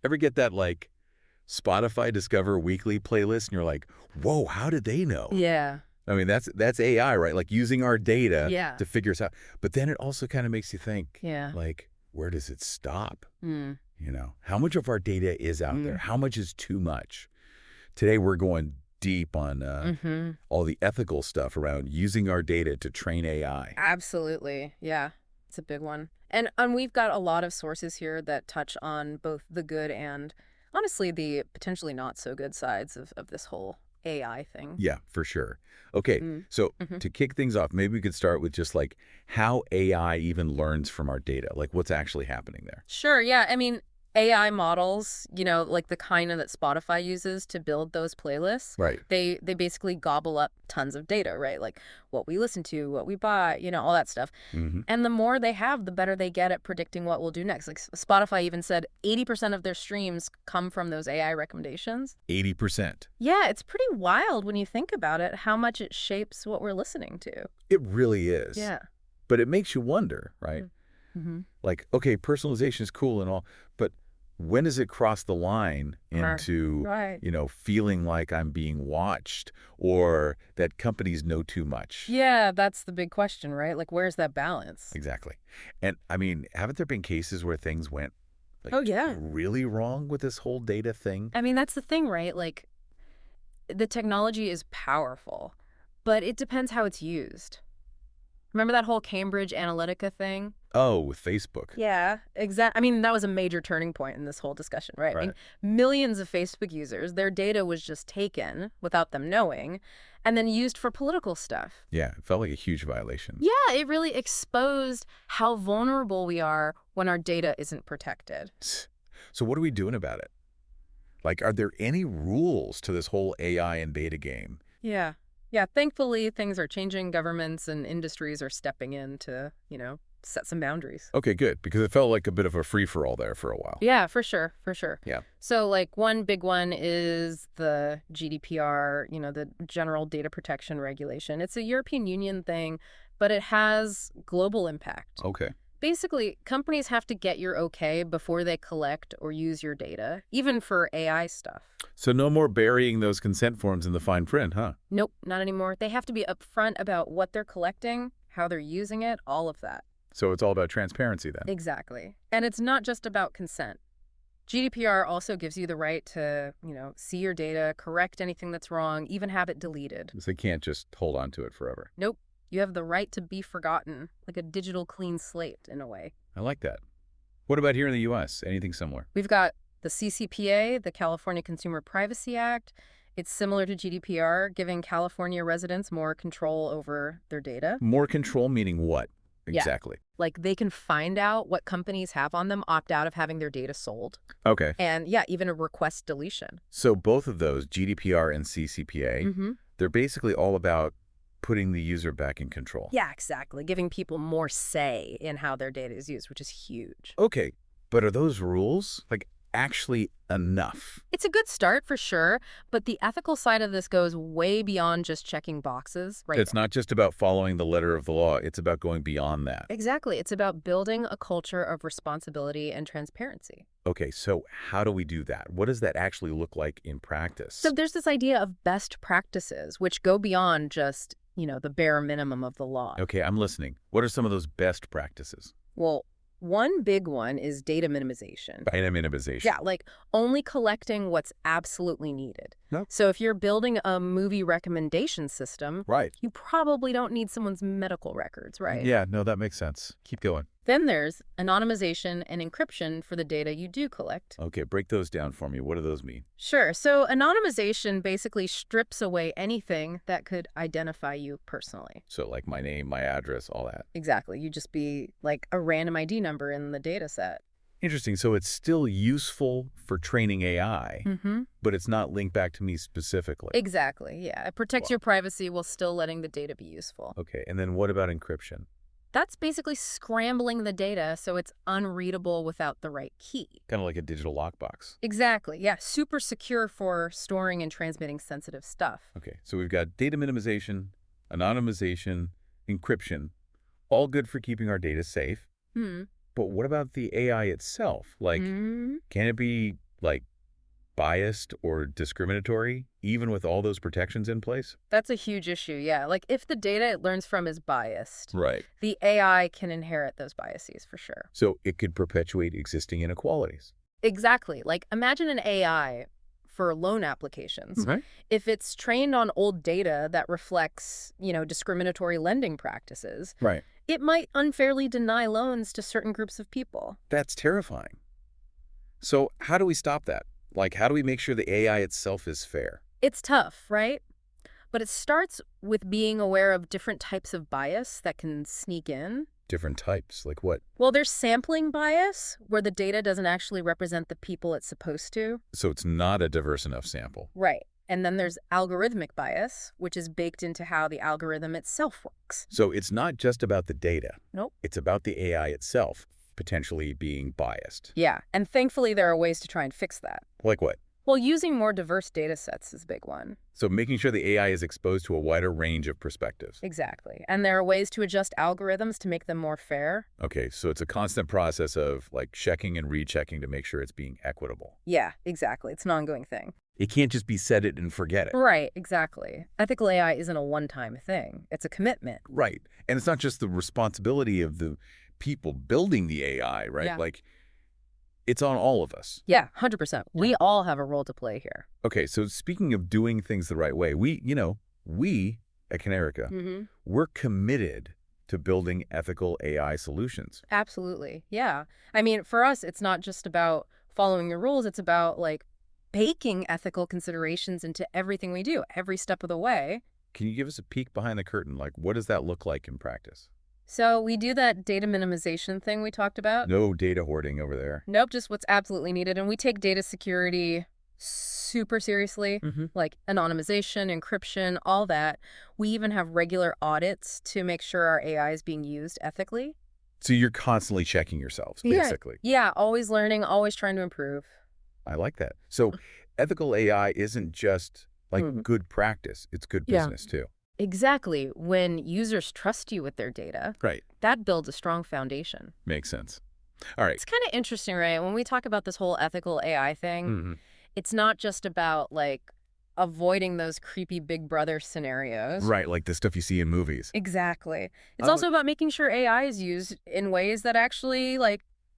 Ever get that, like, Spotify Discover Weekly playlist, and you're like, whoa, how did they know? Yeah. I mean, that's AI, right? Like, using our data Yeah. to figure us out. But then it also kind of makes you think, Yeah. like, where does it stop? Mm. You know, how much of our data is out there? How much is too much? Today, we're going deep on all the ethical stuff around using our data to train AI. Absolutely. Yeah. It's a big one. And we've got a lot of sources here that touch on both the good and honestly the potentially not so good sides of this whole AI thing. Yeah, for sure. Okay, Mm. so hmm to kick things off, maybe we could start with just like how AI even learns from our data, like what's actually happening there. Sure. Yeah. I mean, AI models, like the kind that Spotify uses to build those playlists, Right. they basically gobble up tons of data, right? Like what we listen to, what we buy, all that stuff. Mm-hmm. And the more they have, the better they get at predicting what we'll do next. Like Spotify even said 80% of their streams come from those AI recommendations. 80%. Yeah, it's pretty wild when you think about it, how much it shapes what we're listening to. It really is. Yeah. But it makes you wonder, right? Mm-hmm. Like, okay, personalization is cool and all, but when does it cross the line into, Right. feeling like I'm being watched or that companies know too much? Yeah, that's the big question, right? Like, where's that balance? Exactly. And I mean, haven't there been cases where things went like Oh, yeah. really wrong with this whole data thing? I mean, that's the thing, right? Like, the technology is powerful, but it depends how it's used. Remember that whole Cambridge Analytica thing? Oh, with Facebook. Yeah, exactly. I mean, that was a major turning point in this whole discussion, right? I Right. mean, millions of Facebook users, their data was just taken without them knowing and then used for political stuff. Yeah, it felt like a huge violation. Yeah, it really exposed how vulnerable we are when our data isn't protected. So what are we doing about it? Like, are there any rules to this whole AI and data game? Yeah. Yeah, thankfully things are changing. Governments and industries are stepping in to, set some boundaries. Okay, good, because it felt like a bit of a free-for-all there for a while. Yeah, for sure, for sure. Yeah. So like one big one is the GDPR, the General Data Protection Regulation. It's a European Union thing, but it has global impact. Okay. Basically, companies have to get your okay before they collect or use your data, even for AI stuff. So no more burying those consent forms in the fine print, huh? Nope, not anymore. They have to be upfront about what they're collecting, how they're using it, all of that. So it's all about transparency then. Exactly. And it's not just about consent. GDPR also gives you the right to, see your data, correct anything that's wrong, even have it deleted. So they can't just hold on to it forever. Nope. You have the right to be forgotten, like a digital clean slate in a way. I like that. What about here in the U.S.? Anything similar? We've got the CCPA, the California Consumer Privacy Act. It's similar to GDPR, giving California residents more control over their data. More control meaning what? Yeah. Exactly. Like they can find out what companies have on them, opt out of having their data sold. Okay. And yeah, even a request deletion. So both of those, GDPR and CCPA, they're basically all about putting the user back in control. Yeah, exactly. Giving people more say in how their data is used, which is huge. Okay, but are those rules, like, actually enough? It's a good start for sure, but the ethical side of this goes way beyond just checking boxes, right? It's not just about following the letter of the law. It's about going beyond that. Exactly. It's about building a culture of responsibility and transparency. Okay, so how do we do that? What does that actually look like in practice? So there's this idea of best practices, which go beyond just, the bare minimum of the law. Okay, I'm listening. What are some of those best practices? Well, one big one is data minimization. Data minimization. Yeah, like only collecting what's absolutely needed. Nope. So if you're building a movie recommendation system, Right. you probably don't need someone's medical records, right? Yeah, no, that makes sense. Keep going. Then there's anonymization and encryption for the data you do collect. Okay, break those down for me. What do those mean? Sure. So anonymization basically strips away anything that could identify you personally. So like my name, my address, all that. Exactly. You just be like a random ID number in the data set. Interesting. So it's still useful for training AI, but it's not linked back to me specifically. Exactly. Yeah. It protects your privacy while still letting the data be useful. Okay, and then what about encryption? That's basically scrambling the data so it's unreadable without the right key. Kind of like a digital lockbox. Exactly. Yeah. Super secure for storing and transmitting sensitive stuff. Okay, so we've got data minimization, anonymization, encryption, all good for keeping our data safe. But what about the AI itself? Like, can it be like biased or discriminatory, even with all those protections in place? That's a huge issue, yeah. Like, if the data it learns from is biased, Right. the AI can inherit those biases for sure. So it could perpetuate existing inequalities. Exactly. Like, imagine an AI for loan applications. Right. If it's trained on old data that reflects, discriminatory lending practices, Right. it might unfairly deny loans to certain groups of people. That's terrifying. So how do we stop that? Like, how do we make sure the AI itself is fair? It's tough, right? But it starts with being aware of different types of bias that can sneak in. Different types, like what? Well, there's sampling bias, where the data doesn't actually represent the people it's supposed to. So it's not a diverse enough sample. Right. And then there's algorithmic bias, which is baked into how the algorithm itself works. So it's not just about the data. Nope. It's about the AI itself potentially being biased. Yeah, and thankfully there are ways to try and fix that. Like what? Well, using more diverse data sets is a big one. So making sure the AI is exposed to a wider range of perspectives. Exactly. And there are ways to adjust algorithms to make them more fair. Okay, so it's a constant process of like checking and rechecking to make sure it's being equitable. Yeah, exactly. It's an ongoing thing. It can't just be set it and forget it. Right, exactly. Ethical AI isn't a one-time thing. It's a commitment. Right. And it's not just the responsibility of the people building the AI, right? Yeah. Like, it's on all of us. Yeah, 100%. We all have a role to play here. Okay, so speaking of doing things the right way, we at Kanerika, we're committed to building ethical AI solutions. Absolutely. Yeah. I mean, for us, it's not just about following the rules. It's about, baking ethical considerations into everything we do, every step of the way. Can you give us a peek behind the curtain? Like, what does that look like in practice? So we do that data minimization thing we talked about. No data hoarding over there. Nope, just what's absolutely needed. And we take data security super seriously, like anonymization, encryption, all that. We even have regular audits to make sure our AI is being used ethically. So you're constantly checking yourselves, basically. Yeah, always learning, always trying to improve. I like that. So ethical AI isn't just like good practice. It's good business too. Exactly. When users trust you with their data, Right. that builds a strong foundation. Makes sense. All right. It's kind of interesting, right? When we talk about this whole ethical AI thing, it's not just about, avoiding those creepy Big Brother scenarios. Right, like the stuff you see in movies. Exactly. It's also about making sure AI is used in ways that actually,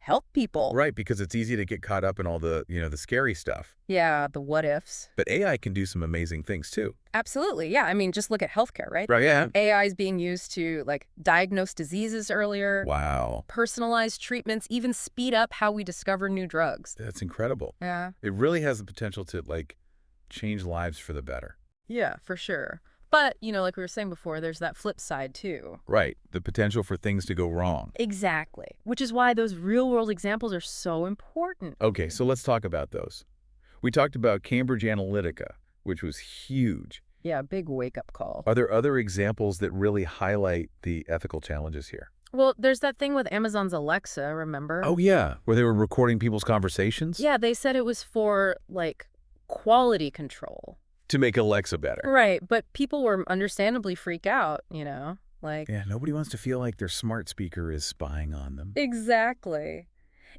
help people. Right, because it's easy to get caught up in all the, the scary stuff. Yeah, the what ifs. But AI can do some amazing things too. Absolutely. Yeah. I mean, just look at healthcare, right? Right, yeah. AI is being used to, diagnose diseases earlier. Wow. Personalize treatments, even speed up how we discover new drugs. That's incredible. Yeah. It really has the potential to, change lives for the better. Yeah, for sure. But, like we were saying before, there's that flip side, too. Right. The potential for things to go wrong. Exactly. Which is why those real-world examples are so important. Okay, so let's talk about those. We talked about Cambridge Analytica, which was huge. Yeah, big wake-up call. Are there other examples that really highlight the ethical challenges here? Well, there's that thing with Amazon's Alexa, remember? Oh, yeah. Where they were recording people's conversations? Yeah, they said it was for, quality control. To make Alexa better. Right, but people were understandably freaked out, Yeah, nobody wants to feel like their smart speaker is spying on them. Exactly.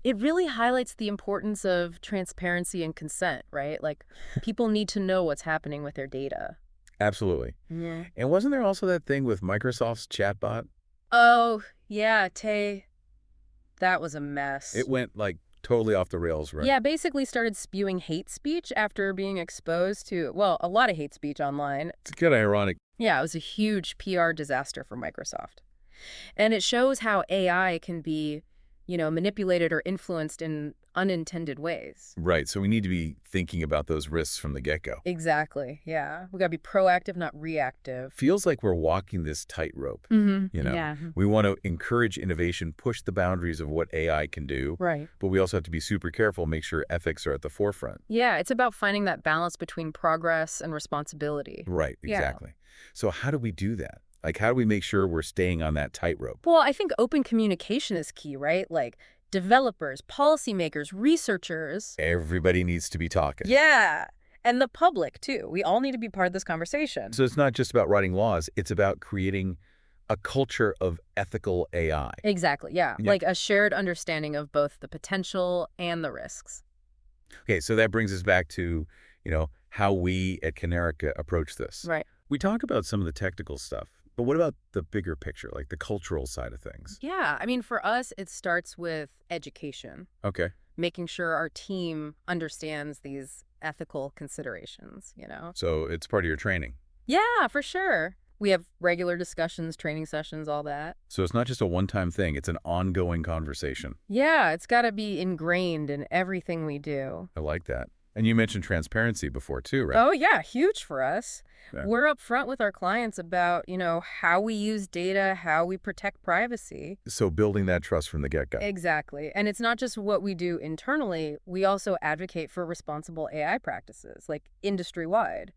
It really highlights the importance of transparency and consent, right? People need to know what's happening with their data. Absolutely. Yeah. And wasn't there also that thing with Microsoft's chatbot? Oh, yeah, Tay. That was a mess. It went, totally off the rails, right? Yeah, basically started spewing hate speech after being exposed to, a lot of hate speech online. It's kind of ironic. Yeah, it was a huge PR disaster for Microsoft. And it shows how AI can be, manipulated or influenced in unintended ways. Right, so we need to be thinking about those risks from the get-go. Exactly, yeah. We got to be proactive, not reactive. Feels like we're walking this tightrope, Yeah. We want to encourage innovation, push the boundaries of what AI can do. Right. But we also have to be super careful, make sure ethics are at the forefront. Yeah, it's about finding that balance between progress and responsibility. Right, exactly. Yeah. So how do we do that? How do we make sure we're staying on that tightrope? Well, I think open communication is key, right? Developers, policymakers, researchers. Everybody needs to be talking. Yeah. And the public, too. We all need to be part of this conversation. So it's not just about writing laws. It's about creating a culture of ethical AI. Exactly, yeah. A shared understanding of both the potential and the risks. Okay, so that brings us back to, how we at Kanerika approach this. Right. We talk about some of the technical stuff, but what about the bigger picture, like the cultural side of things? Yeah, I mean, for us, it starts with education, Okay. making sure our team understands these ethical considerations. So it's part of your training. Yeah, for sure. We have regular discussions, training sessions, all that. So it's not just a one-time thing, it's an ongoing conversation. Yeah, it's got to be ingrained in everything we do. I like that. And you mentioned transparency before too, right? Oh, yeah, huge for us. Yeah. We're upfront with our clients about, how we use data, how we protect privacy. So building that trust from the get-go. Exactly. And it's not just what we do internally. We also advocate for responsible AI practices, like industry-wide.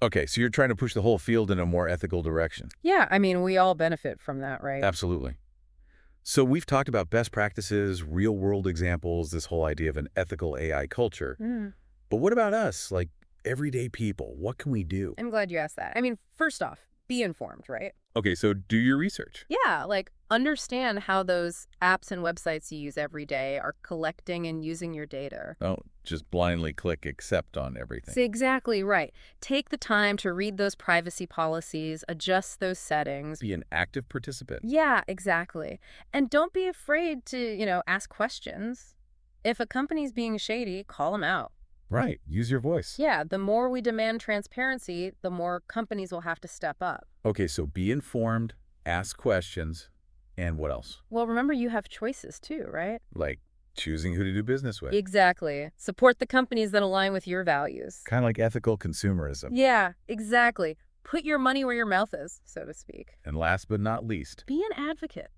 Okay, so you're trying to push the whole field in a more ethical direction. Yeah, I mean, we all benefit from that, right? Absolutely. So we've talked about best practices, real-world examples, this whole idea of an ethical AI culture. Mm. But what about us, like everyday people? What can we do? I'm glad you asked that. I mean, first off, be informed, right? Okay, so do your research. Yeah, like understand how those apps and websites you use every day are collecting and using your data. Don't just blindly click accept on everything. That's exactly right. Take the time to read those privacy policies, adjust those settings. Be an active participant. Yeah, exactly. And don't be afraid to, ask questions. If a company's being shady, call them out. Right, use your voice. Yeah, the more we demand transparency, the more companies will have to step up. Okay, so be informed, ask questions, and what else? Well, remember you have choices too, right? Like choosing who to do business with. Exactly. Support the companies that align with your values. Kind of like ethical consumerism. Yeah, exactly. Put your money where your mouth is, so to speak. And last but not least. Be an advocate.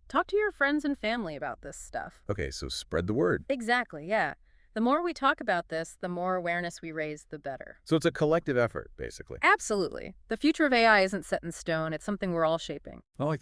Talk to your friends and family about this stuff. Okay, so spread the word. Exactly, yeah. The more we talk about this, the more awareness we raise, the better. So it's a collective effort, basically. Absolutely. The future of AI isn't set in stone. It's something we're all shaping. I like that.